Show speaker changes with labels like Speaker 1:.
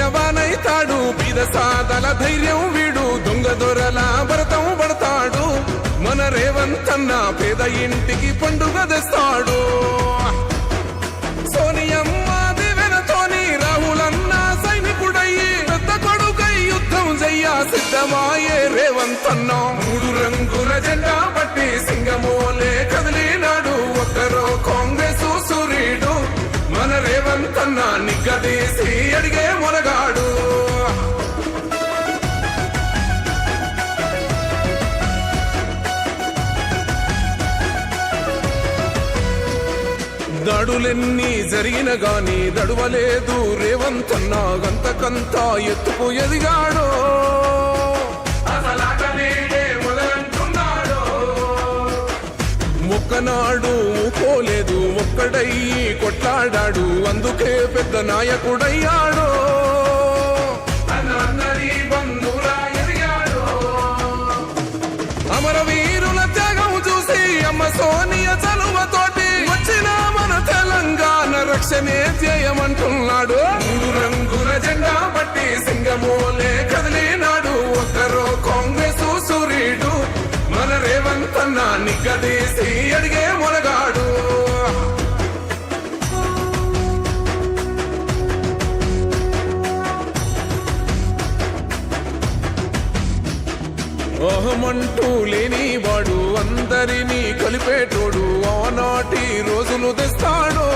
Speaker 1: పేదవానైతాడు బీద సాదల ధైర్యం వీడు దొంగ దొరల భరతం పడతాడు మన రేవంతన్న పేద ఇంటికి పండుగ తెస్తాడు సోనియమ్మ దివెనతోని రాహులన్న సైనికుడయ్యి పెద్ద కొడుకై యుద్ధం చెయ్య సిద్ధమాయే రేవంతన్న మూడు రంగుల జెండా పట్టి సింగమోలే కదిలినాడు ఒక్కరో కాంగ్రెస్ సూర్యుడు మన రేవంతన్న నిగ్గదీసి అడిగే మొనగాడు దాడులెన్ని జరిగిన గాని దడువలేదు రేవంతన్న గంతకంతా ఎత్తుకు ఎదిగాడో ఒక్కనాడు ఊకోలేదు ఒక్కడయ్యి కొట్లాడాడు అందుకే పెద్ద నాయకుడయ్యాడో అమరవీరుల త్యాగం చూసి అమ్మ సోనియ చలువతోటి వచ్చిన మన తెలంగాణ రక్షణే ధ్యేయమంటున్నాడు మూడు రంగుల జెండా పట్టి సింగమోలే కదిలినాడు ఒక్కరో కాంగ్రెస్ సూర్యుడు మన రేవంతన్న నిగ్గదీసి అడిగే మొనగాడు అహమంటూ లేనివాడు అందరినీ కలిపేటోడు ఆనాటి రోజులు తెస్తాడు